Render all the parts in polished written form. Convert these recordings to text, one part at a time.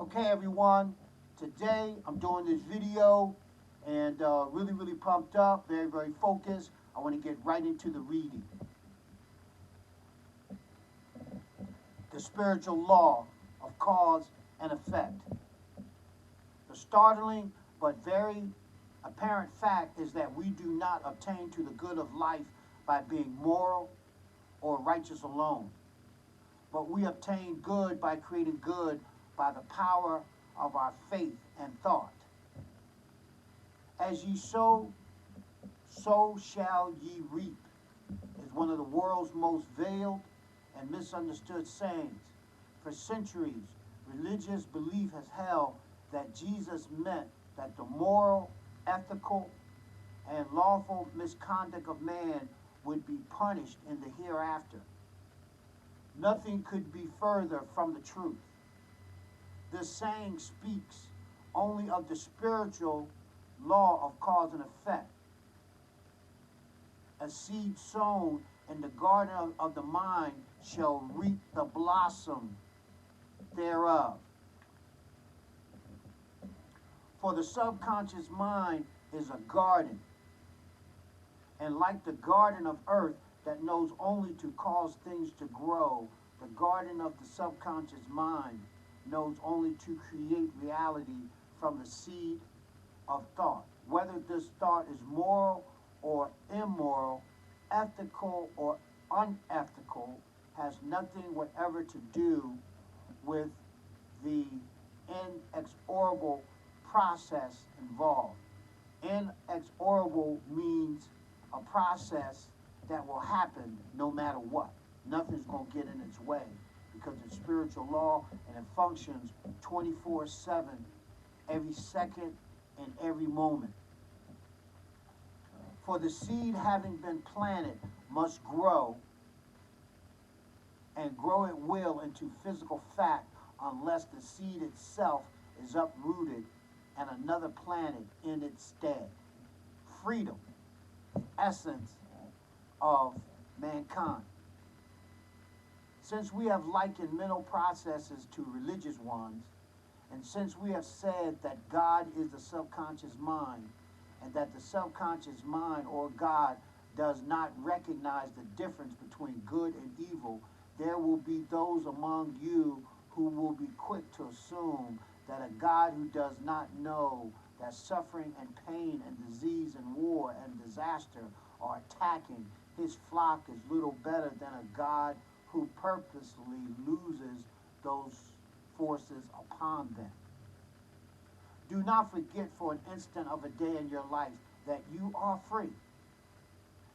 Okay, everyone, today I'm doing this video and really pumped up, very focused. I want to get right into the reading. The spiritual law of cause and effect. The startling but very apparent fact is that we do not obtain to the good of life by being moral or righteous alone, but we obtain good by creating good by the power of our faith and thought. As ye sow, so shall ye reap, is one of the world's most veiled and misunderstood sayings. For centuries, religious belief has held that Jesus meant that the moral, ethical, and lawful misconduct of man would be punished in the hereafter. Nothing could be further from the truth. This saying speaks only of the spiritual law of cause and effect. A seed sown in the garden of the mind shall reap the blossom thereof. For the subconscious mind is a garden, and like the garden of earth that knows only to cause things to grow, the garden of the subconscious mind knows only to create reality from the seed of thought. Whether this thought is moral or immoral, ethical or unethical, has nothing whatever to do with the inexorable process involved. Inexorable means a process that will happen no matter what. Nothing's going to get in its way because it's spiritual law and it functions 24/7, every second and every moment. For the seed having been planted must grow, and grow it will into physical fact unless the seed itself is uprooted and another planted in its stead. Freedom, the essence of mankind. Since we have likened mental processes to religious ones, and since we have said that God is the subconscious mind, and that the subconscious mind or God does not recognize the difference between good and evil, there will be those among you who will be quick to assume that a God who does not know that suffering and pain and disease and war and disaster are attacking his flock is little better than a God who purposely loses those forces upon them. Do not forget for an instant of a day in your life that you are free.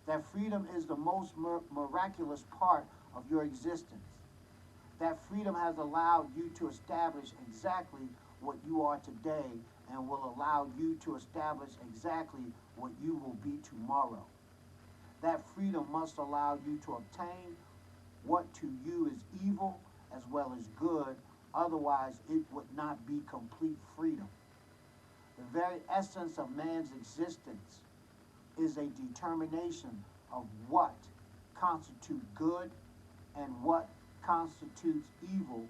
That freedom is the most miraculous part of your existence. That freedom has allowed you to establish exactly what you are today and will allow you to establish exactly what you will be tomorrow. That freedom must allow you to obtain what to you is evil as well as good, otherwise it would not be complete freedom. The very essence of man's existence is a determination of what constitutes good and what constitutes evil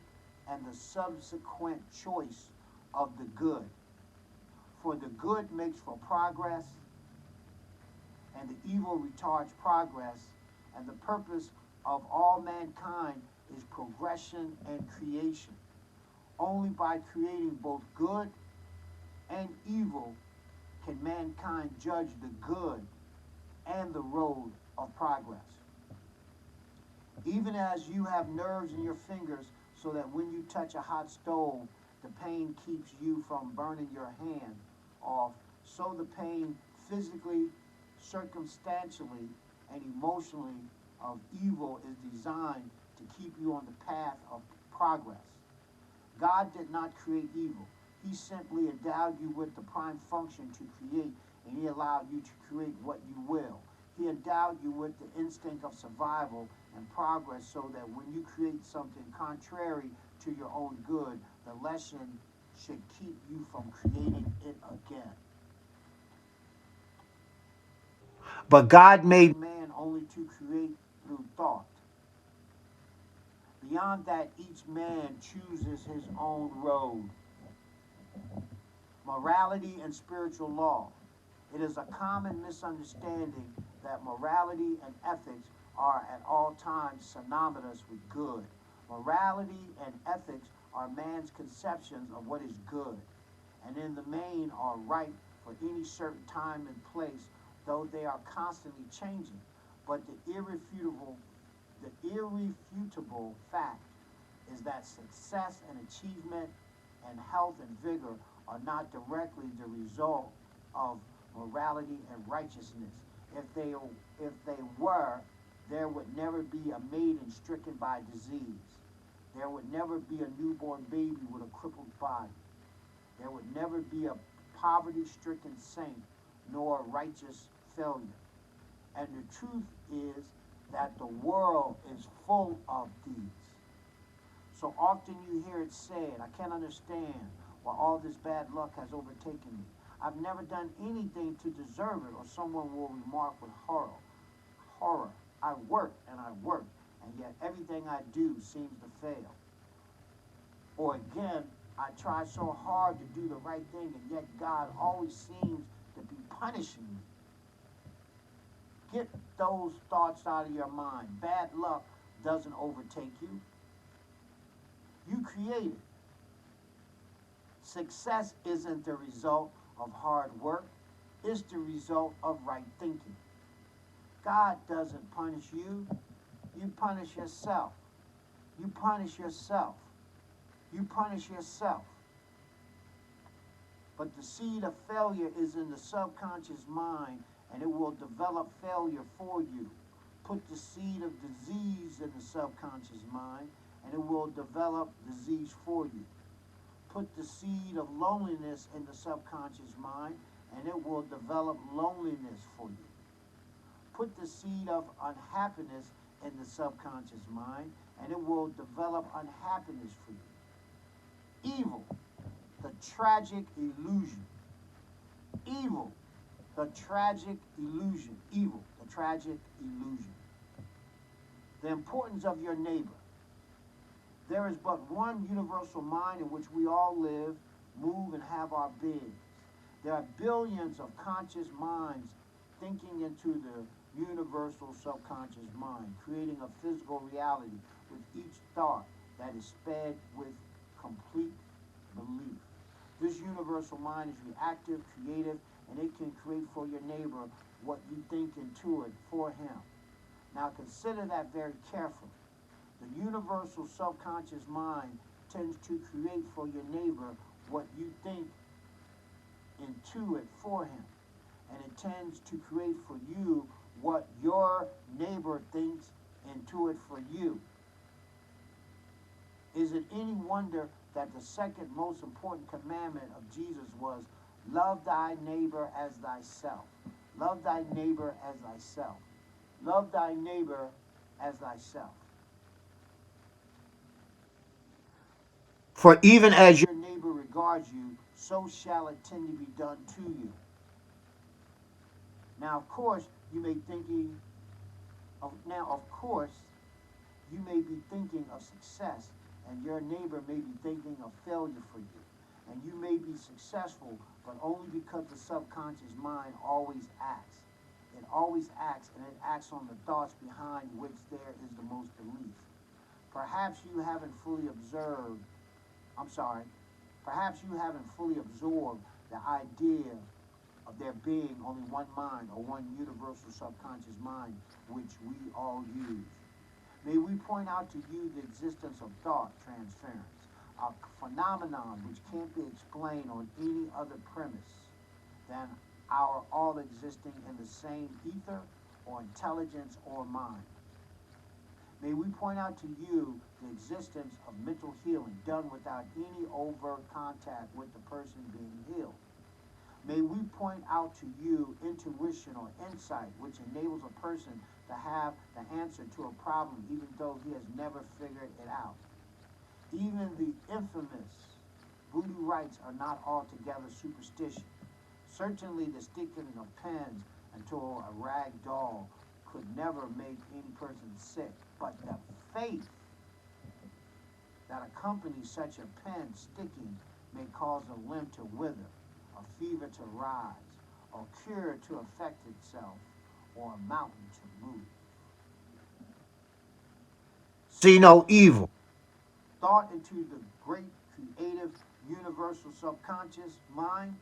and the subsequent choice of the good. For the good makes for progress and the evil retards progress, and the purpose of all mankind is progression and creation. Only by creating both good and evil can mankind judge the good and the road of progress. Even as you have nerves in your fingers so that when you touch a hot stove, the pain keeps you from burning your hand off, so the pain physically, circumstantially, and emotionally of evil is designed to keep you on the path of progress. God did not create evil. He simply endowed you with the prime function to create, and he allowed you to create what you will. He endowed you with the instinct of survival and progress so that when you create something contrary to your own good, the lesson should keep you from creating it again. But God made man only to create through thought. Beyond that, each man chooses his own road. Morality and spiritual law. It is a common misunderstanding that morality and ethics are at all times synonymous with good. Morality and ethics are man's conceptions of what is good, and in the main are right for any certain time and place, though they are constantly changing. But the irrefutable fact is that success and achievement and health and vigor are not directly the result of morality and righteousness. If they were, there would never be a maiden stricken by disease. There would never be a newborn baby with a crippled body. There would never be a poverty-stricken saint nor a righteous failure. And the truth is that the world is full of these. So often you hear it said, I can't understand why all this bad luck has overtaken me. I've never done anything to deserve it, or someone will remark with horror. I work and I work, and yet everything I do seems to fail. Or again, I try so hard to do the right thing, and yet God always seems to be punishing me. Get those thoughts out of your mind. Bad luck doesn't overtake you. You create it. Success isn't the result of hard work. It's the result of right thinking. God doesn't punish you. You punish yourself. You punish yourself. You punish yourself. But the seed of failure is in the subconscious mind, and it will develop failure for you. Put the seed of disease in the subconscious mind, and it will develop disease for you. Put the seed of loneliness in the subconscious mind, and it will develop loneliness for you. Put the seed of unhappiness in the subconscious mind, and it will develop unhappiness for you. Evil, the tragic illusion. Evil, the tragic illusion. Evil, the tragic illusion. The importance of your neighbor. There is but one universal mind in which we all live, move, and have our beings. There are billions of conscious minds thinking into the universal subconscious mind, creating a physical reality with each thought that is sped with complete belief. This universal mind is reactive, creative, and it can create for your neighbor what you think into it for him. Now consider that very carefully. The universal subconscious mind tends to create for your neighbor what you think into it for him. And it tends to create for you what your neighbor thinks into it for you. Is it any wonder that the second most important commandment of Jesus was, love thy neighbor as thyself? Love thy neighbor as thyself. Love thy neighbor as thyself. For even as your neighbor regards you, so shall it tend to be done to you. Now, of course, you may be thinking of success, and your neighbor may be thinking of failure for you. And you may be successful, but only because the subconscious mind always acts. It always acts, and it acts on the thoughts behind which there is the most belief. Perhaps you haven't fully absorbed the idea of there being only one mind, or one universal subconscious mind, which we all use. May we point out to you the existence of thought transference, a phenomenon which can't be explained on any other premise than our all existing in the same ether or intelligence or mind. May we point out to you the existence of mental healing done without any overt contact with the person being healed. May we point out to you intuition or insight which enables a person to have the answer to a problem even though he has never figured it out. Even the infamous voodoo rites are not altogether superstition. Certainly the sticking of pens into a rag doll could never make any person sick, but the faith that accompanies such a pen sticking may cause a limb to wither, a fever to rise, a cure to affect itself, or a mountain to move. See no evil. Thought into the great creative universal subconscious mind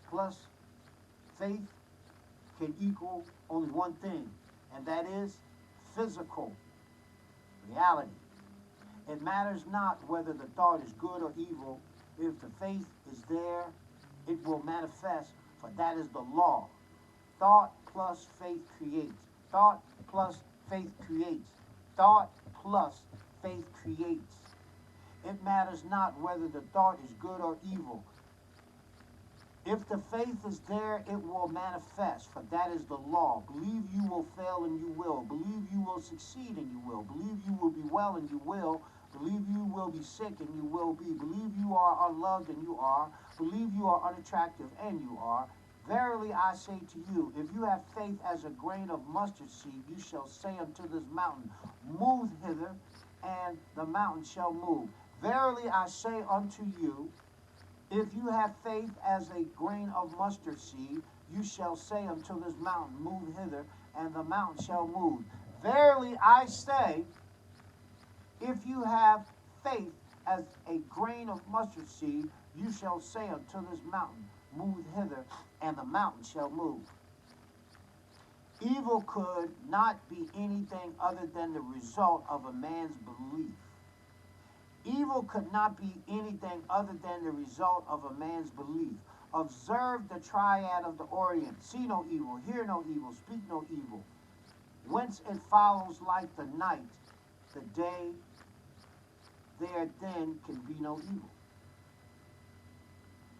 plus faith can equal only one thing, and that is physical reality. It matters not whether the thought is good or evil. If the faith is there, it will manifest, for that is the law. Thought plus faith creates. Thought plus faith creates. Thought plus faith creates. It matters not whether the thought is good or evil. If the faith is there, it will manifest, for that is the law. Believe you will fail and you will. Believe you will succeed and you will. Believe you will be well and you will. Believe you will be sick and you will be. Believe you are unloved and you are. Believe you are unattractive and you are. Verily I say to you, if you have faith as a grain of mustard seed, you shall say unto this mountain, move hither, and the mountain shall move. Verily I say unto you, if you have faith as a grain of mustard seed, you shall say unto this mountain, move hither, and the mountain shall move. Verily I say, if you have faith as a grain of mustard seed, you shall say unto this mountain, move hither, and the mountain shall move. Evil could not be anything other than the result of a man's belief. Evil could not be anything other than the result of a man's belief. Observe the triad of the Orient. See no evil, hear no evil, speak no evil. Whence it follows like the night, the day, there then can be no evil.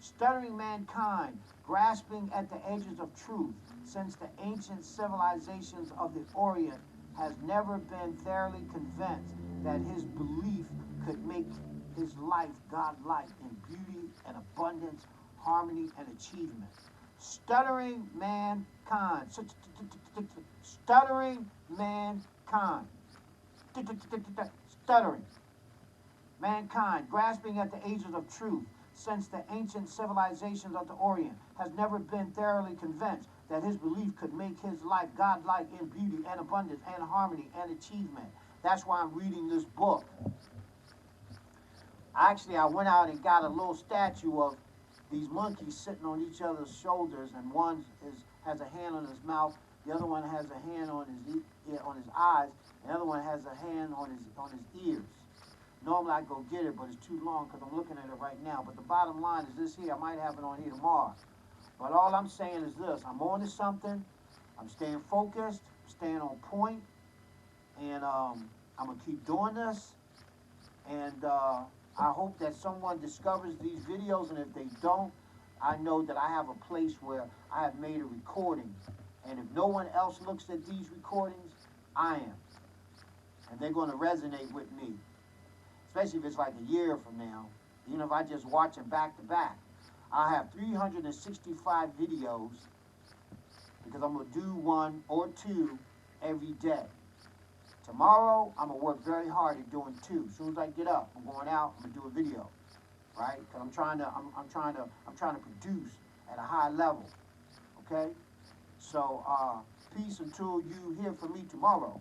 Stuttering mankind, grasping at the edges of truth, since the ancient civilizations of the Orient has never been thoroughly convinced that his belief could make his life godlike in beauty and abundance, harmony and achievement. Stuttering mankind. Stuttering mankind. Stuttering mankind, grasping at the edges of truth, since the ancient civilizations of the Orient has never been thoroughly convinced that his belief could make his life godlike in beauty and abundance and harmony and achievement. That's why I'm reading this book. Actually, I went out and got a little statue of these monkeys sitting on each other's shoulders, and one has a hand on his mouth, the other one has a hand on his eyes, and the other one has a hand on his ears. Normally I go get it, but it's too long because I'm looking at it right now. But the bottom line is this here. I might have it on here tomorrow. But all I'm saying is this. I'm on to something. I'm staying focused, staying on point, and I'm going to keep doing this. And I hope that someone discovers these videos, and if they don't, I know that I have a place where I have made a recording. And if no one else looks at these recordings, I am. And they're going to resonate with me. Especially if it's like a year from now. Even if I just watch them back to back. I have 365 videos because I'm going to do one or two every day. Tomorrow, I'm going to work very hard at doing two. As soon as I get up, I'm going out, I'm going to do a video. Right? Because I'm trying to produce at a high level. Okay? So, peace until you hear from me tomorrow.